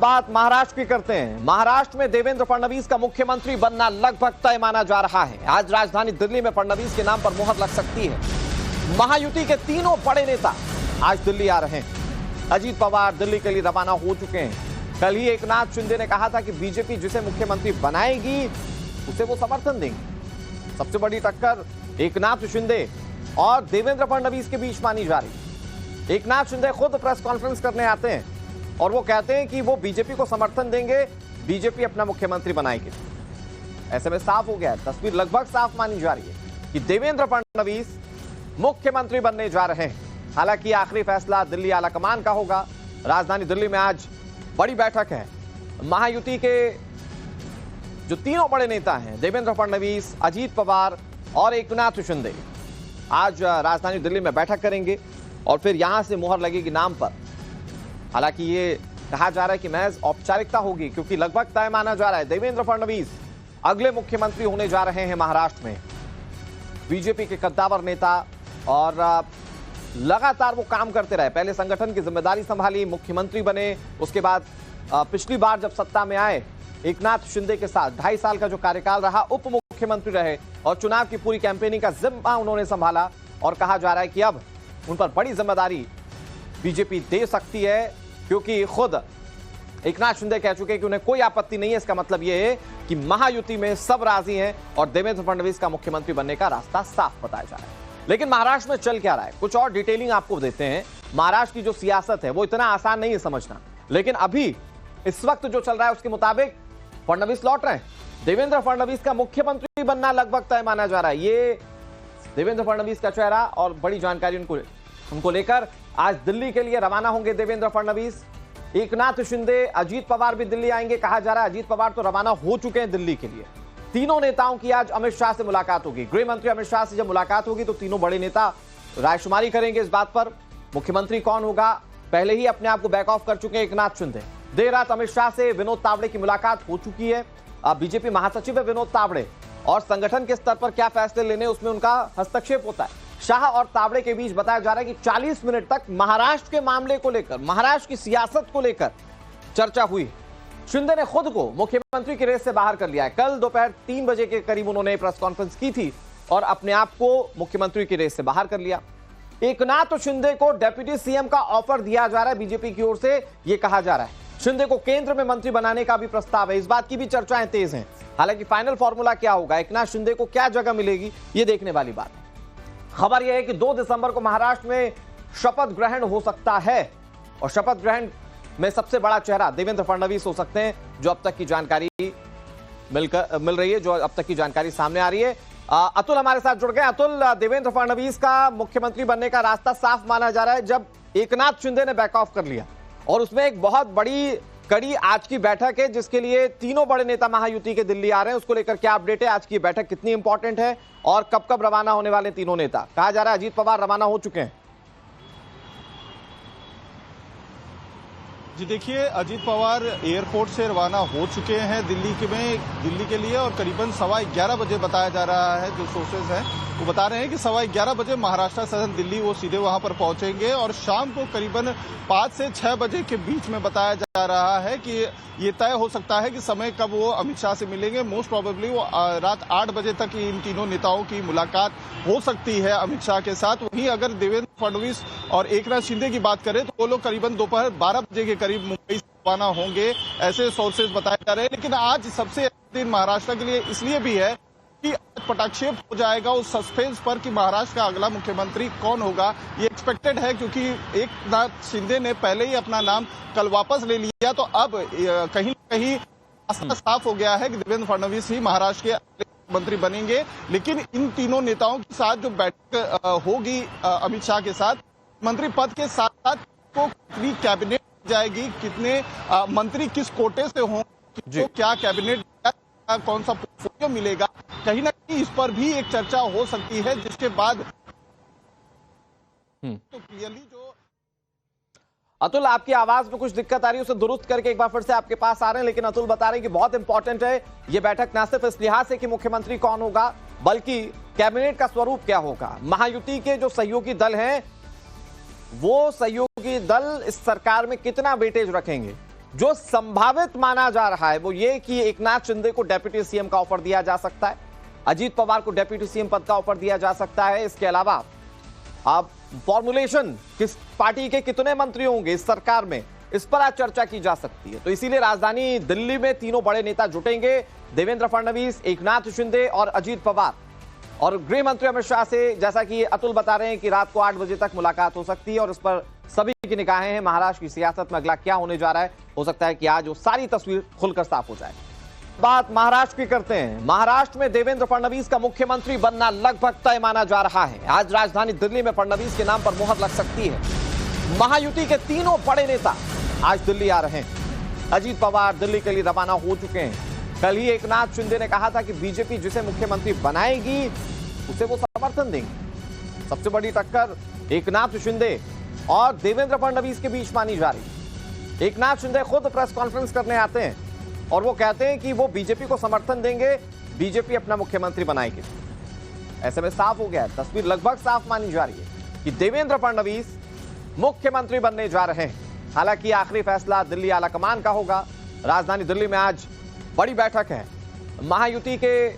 बात महाराष्ट्र की करते हैं। महाराष्ट्र में देवेंद्र फडणवीस का मुख्यमंत्री बनना लगभग तय माना जा रहा है। आज राजधानी दिल्ली में फडणवीस के नाम पर मुहर लग सकती है। महायुति के तीनों बड़े नेता आज दिल्ली आ रहे हैं। अजीत पवार दिल्ली के लिए रवाना हो चुके हैं। कल ही एकनाथ शिंदे ने कहा था कि बीजेपी जिसे मुख्यमंत्री बनाएगी उसे वो समर्थन देंगे। सबसे बड़ी टक्कर एकनाथ शिंदे और देवेंद्र फडणवीस के बीच मानी जा रही। एकनाथ शिंदे खुद प्रेस कॉन्फ्रेंस करने आते हैं और वो कहते हैं कि वो बीजेपी को समर्थन देंगे, बीजेपी अपना मुख्यमंत्री बनाएगी। ऐसे में साफ हो गया है, तस्वीर लगभग साफ मानी जा रही है कि देवेंद्र फडणवीस मुख्यमंत्री बनने जा रहे हैं। हालांकि आखिरी फैसला दिल्ली आलाकमान का होगा। राजधानी दिल्ली में आज बड़ी बैठक है। महायुति के जो तीनों बड़े नेता हैं, देवेंद्र फडणवीस, अजीत पवार और एकनाथ शिंदे, आज राजधानी दिल्ली में बैठक करेंगे और फिर यहां से मुहर लगेगी नाम पर। हालांकि ये कहा जा रहा है कि महज औपचारिकता होगी, क्योंकि लगभग तय माना जा रहा है देवेंद्र फडणवीस अगले मुख्यमंत्री होने जा रहे हैं महाराष्ट्र में। बीजेपी के कद्दावर नेता और लगातार वो काम करते रहे। पहले संगठन की जिम्मेदारी संभाली, मुख्यमंत्री बने, उसके बाद पिछली बार जब सत्ता में आए एकनाथ शिंदे के साथ 2.5 साल का जो कार्यकाल रहा, उप मुख्यमंत्री रहे और चुनाव की पूरी कैंपेनिंग का जिम्मा उन्होंने संभाला। और कहा जा रहा है कि अब उन पर बड़ी जिम्मेदारी बीजेपी दे सकती है, क्योंकि खुद एकनाथ शिंदे कह चुके हैं कि उन्हें कोई आपत्ति नहीं है। इसका मतलब यह है कि महायुति में सब राजी हैं और देवेंद्र फडणवीस का मुख्यमंत्री बनने का रास्ता साफ बताया जा रहा है। लेकिन महाराष्ट्र में चल क्या रहा है, कुछ और डिटेलिंग आपको देते हैं। महाराष्ट्र की जो सियासत है वो इतना आसान नहीं है समझना, लेकिन अभी इस वक्त जो चल रहा है उसके मुताबिक फडणवीस लौट रहे हैं। देवेंद्र फडणवीस का मुख्यमंत्री बनना लगभग तय माना जा रहा है। ये देवेंद्र फडणवीस का चेहरा और बड़ी जानकारी उनको लेकर आज दिल्ली के लिए रवाना होंगे देवेंद्र फडणवीस। एकनाथ शिंदे, अजीत पवार भी दिल्ली आएंगे। कहा जा रहा है अजीत पवार तो रवाना हो चुके हैं दिल्ली के लिए। तीनों नेताओं की आज अमित शाह से मुलाकात होगी। गृह मंत्री अमित शाह से जब मुलाकात होगी तो तीनों बड़े नेता रायशुमारी करेंगे इस बात पर मुख्यमंत्री कौन होगा। पहले ही अपने आप को बैक ऑफ कर चुके हैं एकनाथ शिंदे। देर रात अमित शाह से विनोद तावड़े की मुलाकात हो चुकी है। अब बीजेपी महासचिव है विनोद तावड़े और संगठन के स्तर पर क्या फैसले लेने उसमें उनका हस्तक्षेप होता है। शाह और तावड़े के बीच बताया जा रहा है कि 40 मिनट तक महाराष्ट्र के मामले को लेकर, महाराष्ट्र की सियासत को लेकर चर्चा हुई। शिंदे ने खुद को मुख्यमंत्री की रेस से बाहर कर लिया है। कल दोपहर 3 बजे के करीब उन्होंने प्रेस कॉन्फ्रेंस की थी और अपने आप को मुख्यमंत्री की रेस से बाहर कर लिया। एकनाथ शिंदे को डिप्टी सीएम का ऑफर दिया जा रहा है बीजेपी की ओर से, यह कहा जा रहा है। शिंदे को केंद्र में मंत्री बनाने का भी प्रस्ताव है। इस बात की भी चर्चाएं तेज हैं। हालांकि फाइनल फॉर्मूला क्या होगा, एकनाथ शिंदे को क्या जगह मिलेगी, ये देखने वाली बात है। खबर यह है कि 2 दिसंबर को महाराष्ट्र में शपथ ग्रहण हो सकता है और शपथ ग्रहण में सबसे बड़ा चेहरा देवेंद्र फडणवीस हो सकते हैं, जो अब तक की जानकारी मिल रही है, जो अब तक की जानकारी सामने आ रही है। अतुल हमारे साथ जुड़ गए। अतुल, देवेंद्र फडणवीस का मुख्यमंत्री बनने का रास्ता साफ माना जा रहा है जब एकनाथ शिंदे ने बैक ऑफ कर लिया, और उसमें एक बहुत बड़ी कड़ी आज की बैठक है जिसके लिए तीनों बड़े नेता महायुति के दिल्ली आ रहे हैं। उसको लेकर क्या अपडेट है, आज की बैठक कितनी इंपॉर्टेंट है और कब कब रवाना होने वाले तीनों नेता। कहा जा रहा है अजीत पवार रवाना हो चुके हैं। जी देखिए, अजीत पवार एयरपोर्ट से रवाना हो चुके हैं दिल्ली के लिए और करीबन 11:15 बजे बताया जा रहा है। जो सोर्सेज हैं वो बता रहे हैं कि 11:15 बजे महाराष्ट्र सदन दिल्ली वो सीधे वहां पर पहुंचेंगे और शाम को करीबन 5 से 6 बजे के बीच में बताया जा रहा है कि ये तय हो सकता है कि समय कब वो अमित शाह से मिलेंगे। मोस्ट प्रोबेबली वो रात 8 बजे तक इन तीनों नेताओं की मुलाकात हो सकती है अमित शाह के साथ। वहीं अगर देवेंद्र फडणवीस और एकनाथ शिंदे की बात करें तो वो लोग करीबन दोपहर 12 बजे के करीब मुंबई से रवाना होंगे, ऐसे सोर्सेज बताए जा रहे हैं। लेकिन आज सबसे दिन महाराष्ट्र के लिए इसलिए भी है कि पटाक्षेप हो जाएगा उस सस्पेंस पर कि महाराष्ट्र का अगला मुख्यमंत्री कौन होगा। ये एक्सपेक्टेड है क्योंकि एकनाथ शिंदे ने पहले ही अपना नाम कल वापस ले लिया, तो अब कहीं ना कहीं रास्ता साफ हो गया है कि देवेंद्र फडणवीस ही महाराष्ट्र के मंत्री बनेंगे। लेकिन इन तीनों नेताओं के साथ जो बैठक होगी अमित शाह के साथ, मंत्री पद के साथ साथ को कितनी कैबिनेट जाएगी, कितने मंत्री किस कोटे से होंगे, तो क्या कैबिनेट कौन सा पोर्टफोलियो मिलेगा, कहीं ना कहीं इस पर भी एक चर्चा हो सकती है, जिसके बाद तो क्लियरली जो अतुल, आपकी आवाज में कुछ दिक्कत आ रही है, उसे दुरुस्त करके एक बार फिर से आपके पास आ रहे हैं। लेकिन अतुल बता रहे हैं कि बहुत इंपॉर्टेंट है ये बैठक, न सिर्फ इस लिहाज से कि मुख्यमंत्री कौन होगा, बल्कि कैबिनेट का स्वरूप क्या होगा। महायुति के जो सहयोगी दल हैं वो सहयोगी दल इस सरकार में कितना वेटेज रखेंगे, जो संभावित माना जा रहा है वो ये कि एकनाथ शिंदे को डेप्यूटी सीएम का ऑफर दिया जा सकता है, अजीत पवार को डेप्यूटी सीएम पद का ऑफर दिया जा सकता है। इसके अलावा अब फॉर्मुलेशन किस पार्टी के कितने मंत्री होंगे इस सरकार में, इस पर आज चर्चा की जा सकती है। तो इसीलिए राजधानी दिल्ली में तीनों बड़े नेता जुटेंगे, देवेंद्र फडणवीस, एकनाथ शिंदे और अजीत पवार। और गृह मंत्री अमित शाह से जैसा कि अतुल बता रहे हैं कि रात को 8 बजे तक मुलाकात हो सकती है और इस पर सभी की निगाहें हैं। महाराष्ट्र की सियासत में अगला क्या होने जा रहा है, हो सकता है कि आज वो सारी तस्वीर खुलकर साफ हो जाए। बात महाराष्ट्र की करते हैं। महाराष्ट्र में देवेंद्र फडणवीस का मुख्यमंत्री बनना लगभग तय माना जा रहा है। आज राजधानी दिल्ली में फडणवीस के नाम पर मुहर लग सकती है। महायुति के तीनों बड़े नेता आज दिल्ली आ रहे हैं। अजीत पवार दिल्ली के लिए रवाना हो चुके हैं। कल ही एकनाथ शिंदे ने कहा था कि बीजेपी जिसे मुख्यमंत्री बनाएगी उसे वो समर्थन देंगे। सबसे बड़ी टक्कर एकनाथ शिंदे और देवेंद्र फडणवीस के बीच मानी जा रही। एकनाथ शिंदे खुद प्रेस कॉन्फ्रेंस करने आते हैं और वो कहते हैं कि वो बीजेपी को समर्थन देंगे, बीजेपी अपना मुख्यमंत्री बनाएगी। ऐसे में साफ हो गया है, तस्वीर लगभग साफ मानी जा रही है कि देवेंद्र फडणवीस मुख्यमंत्री बनने जा रहे हैं। हालांकि आखिरी फैसला दिल्ली आलाकमान का होगा। राजधानी दिल्ली में आज बड़ी बैठक है। महायुति के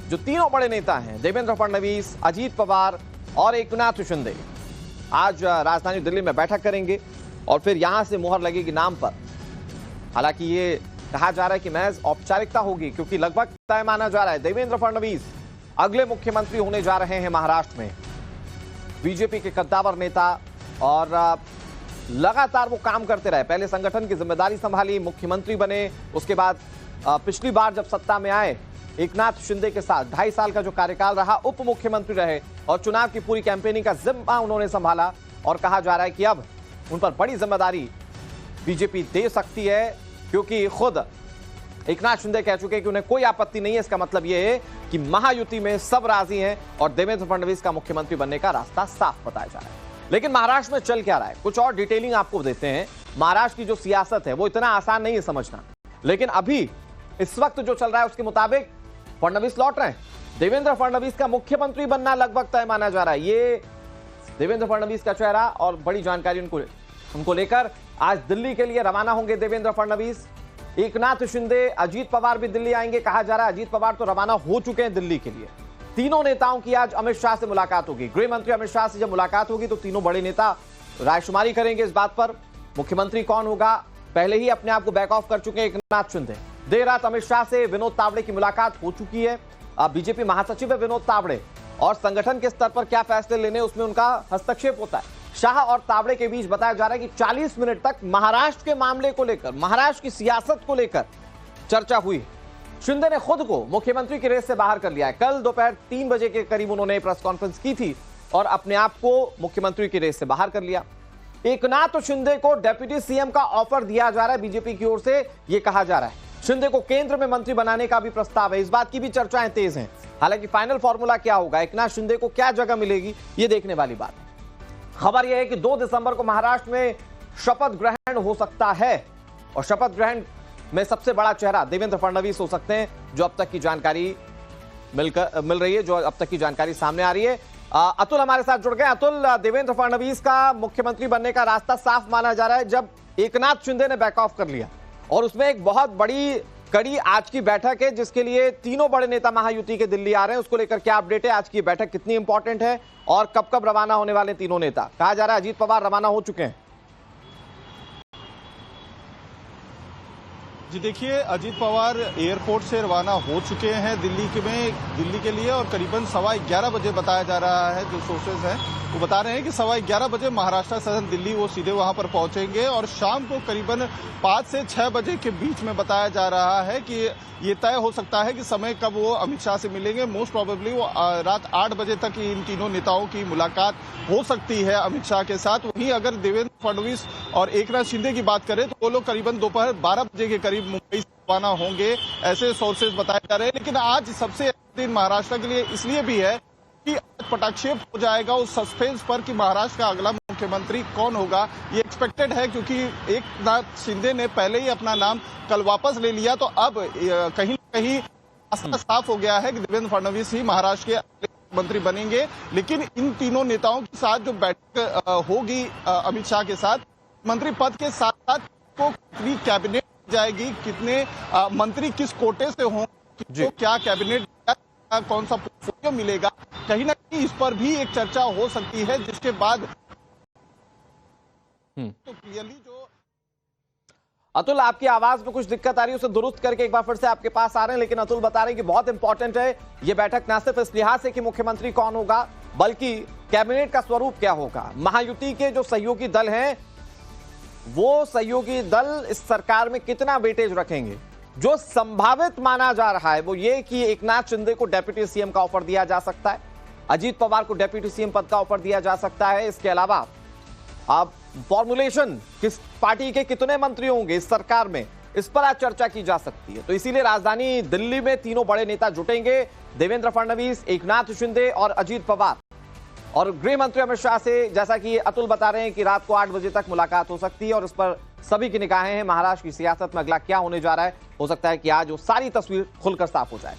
जो तीनों बड़े नेता हैं, देवेंद्र फडणवीस, अजीत पवार और एकनाथ शिंदे, आज राजधानी दिल्ली में बैठक करेंगे और फिर यहां से मुहर लगेगी नाम पर। हालांकि ये कहा जा रहा है कि महज औपचारिकता होगी, क्योंकि लगभग तय माना जा रहा है देवेंद्र फडणवीस अगले मुख्यमंत्री होने जा रहे हैं महाराष्ट्र में। बीजेपी के कद्दावर नेता और लगातार वो काम करते रहे। पहले संगठन की जिम्मेदारी संभाली, मुख्यमंत्री बने, उसके बाद पिछली बार जब सत्ता में आए एकनाथ शिंदे के साथ 2.5 साल का जो कार्यकाल रहा, उप मुख्यमंत्री रहे और चुनाव की पूरी कैंपेनिंग का जिम्मा उन्होंने संभाला। और कहा जा रहा है कि अब उन पर बड़ी जिम्मेदारी बीजेपी दे सकती है, क्योंकि खुद एकनाथ शिंदे कह चुके हैं कि उन्हें कोई आपत्ति नहीं है। इसका मतलब यह है कि महायुति में सब राजी हैं और देवेंद्र फडणवीस का मुख्यमंत्री बनने का रास्ता साफ बताया जा रहा है। लेकिन महाराष्ट्र में चल क्या रहा है, कुछ और डिटेलिंग आपको देते हैं। महाराष्ट्र की जो सियासत है वो इतना आसान नहीं है समझना, लेकिन अभी इस वक्त जो चल रहा है उसके मुताबिक फडणवीस लौट रहे हैं। देवेंद्र फडणवीस का मुख्यमंत्री बनना लगभग तय माना जा रहा है। ये देवेंद्र फडणवीस का चेहरा और बड़ी जानकारी उनको लेकर आज दिल्ली के लिए रवाना होंगे देवेंद्र फडणवीस। एकनाथ शिंदे, अजीत पवार भी दिल्ली आएंगे। कहा जा रहा है अजीत पवार तो रवाना हो चुके हैं दिल्ली के लिए। तीनों नेताओं की आज अमित शाह से मुलाकात होगी। गृह मंत्री अमित शाह से जब मुलाकात होगी तो तीनों बड़े नेता रायशुमारी करेंगे इस बात पर मुख्यमंत्री कौन होगा। पहले ही अपने आप को बैक ऑफ कर चुके हैं एकनाथ शिंदे। देर रात अमित शाह से विनोद तावड़े की मुलाकात हो चुकी है। बीजेपी महासचिव है विनोद तावड़े और संगठन के स्तर पर क्या फैसले लेने उसमें उनका हस्तक्षेप होता है। शाह और तावड़े के बीच बताया जा रहा है कि 40 मिनट तक महाराष्ट्र के मामले को लेकर, महाराष्ट्र की सियासत को लेकर चर्चा हुई। शिंदे ने खुद को मुख्यमंत्री की रेस से बाहर कर लिया है। कल दोपहर 3 बजे के करीब उन्होंने प्रेस कॉन्फ्रेंस की थी और अपने आप को मुख्यमंत्री की रेस से बाहर कर लिया। एकनाथ शिंदे को डेप्यूटी सीएम का ऑफर दिया जा रहा है बीजेपी की ओर से, यह कहा जा रहा है। शिंदे को केंद्र में मंत्री बनाने का भी प्रस्ताव है। इस बात की भी चर्चाएं तेज हैं। हालांकि फाइनल फॉर्मूला क्या होगा, एकनाथ शिंदे को क्या जगह मिलेगी, ये देखने वाली बात है। खबर यह है कि 2 दिसंबर को महाराष्ट्र में शपथ ग्रहण हो सकता है और शपथ ग्रहण में सबसे बड़ा चेहरा देवेंद्र फडणवीस हो सकते हैं, जो अब तक की जानकारी मिल रही है, जो अब तक की जानकारी सामने आ रही है। अतुल हमारे साथ जुड़ गए। अतुल, देवेंद्र फडणवीस का मुख्यमंत्री बनने का रास्ता साफ माना जा रहा है जब एकनाथ शिंदे ने बैक ऑफ कर लिया और उसमें एक बहुत बड़ी कड़ी आज की बैठक है जिसके लिए तीनों बड़े नेता महायुति के दिल्ली आ रहे हैं। उसको लेकर क्या अपडेट है, आज की बैठक कितनी इंपॉर्टेंट है और कब कब रवाना होने वाले तीनों नेता। कहा जा रहा है अजीत पवार रवाना हो चुके हैं। जी देखिए, अजीत पवार एयरपोर्ट से रवाना हो चुके हैं दिल्ली के लिए और करीबन 11:15 बजे बताया जा रहा है। जो सोर्सेज हैं वो बता रहे हैं कि 11:15 बजे महाराष्ट्र सदन दिल्ली वो सीधे वहां पर पहुंचेंगे और शाम को करीबन 5 से 6 बजे के बीच में बताया जा रहा है कि ये तय हो सकता है कि समय कब वो अमित शाह से मिलेंगे। मोस्ट प्रोबेबली वो रात 8 बजे तक इन तीनों नेताओं की मुलाकात हो सकती है अमित शाह के साथ। वहीं अगर देवेंद्र फडणवीस और एकनाथ शिंदे की बात करें तो वो लोग करीबन दोपहर 12 बजे के करीब मुंबई से रवाना होंगे, ऐसे सोर्सेज बताए जा रहे हैं। लेकिन आज सबसे दिन महाराष्ट्र के लिए इसलिए भी है कि पटाक्षेप हो जाएगा उस सस्पेंस पर कि महाराष्ट्र का अगला मुख्यमंत्री कौन होगा। ये एक्सपेक्टेड है क्योंकि एकनाथ शिंदे ने पहले ही अपना नाम कल वापस ले लिया, तो अब कहीं ना कहीं रास्ता साफ हो गया है कि देवेंद्र फडणवीस ही महाराष्ट्र के मंत्री बनेंगे। लेकिन इन तीनों नेताओं के साथ जो बैठक होगी अमित शाह के साथ, मंत्री पद के साथ साथ को कितनी कैबिनेट जाएगी, कितने मंत्री किस कोटे से होंगे, तो क्या कैबिनेट कौन सा पोर्टफोलियो मिलेगा, कहीं ना कहीं इस पर भी एक चर्चा हो सकती है, जिसके बाद तो क्लियरली जो अतुल, आपकी आवाज में कुछ दिक्कत आ रही है, उसे दुरुस्त करके एक बार फिर से आपके पास आ रहे हैं। लेकिन अतुल बता रहे हैं कि बहुत इंपॉर्टेंट है ये बैठक, ना सिर्फ इस लिहाज से कि मुख्यमंत्री कौन होगा, बल्कि कैबिनेट का स्वरूप क्या होगा। महायुति के जो सहयोगी दल हैं, वो सहयोगी दल इस सरकार में कितना वेटेज रखेंगे। जो संभावित माना जा रहा है वो ये कि एकनाथ शिंदे को डेप्यूटी सीएम का ऑफर दिया जा सकता है, अजीत पवार को डेप्यूटी सीएम पद का ऑफर दिया जा सकता है। इसके अलावा अब फॉर्मुलेशन किस पार्टी के कितने मंत्री होंगे इस सरकार में, इस पर आज चर्चा की जा सकती है। तो इसीलिए राजधानी दिल्ली में तीनों बड़े नेता जुटेंगे, देवेंद्र फडणवीस, एकनाथ शिंदे और अजीत पवार। और गृह मंत्री अमित शाह से, जैसा कि अतुल बता रहे हैं, कि रात को 8 बजे तक मुलाकात हो सकती है और इस पर सभी की निगाहें हैं। महाराष्ट्र की सियासत में अगला क्या होने जा रहा है, हो सकता है कि आज वो सारी तस्वीर खुलकर साफ हो जाए।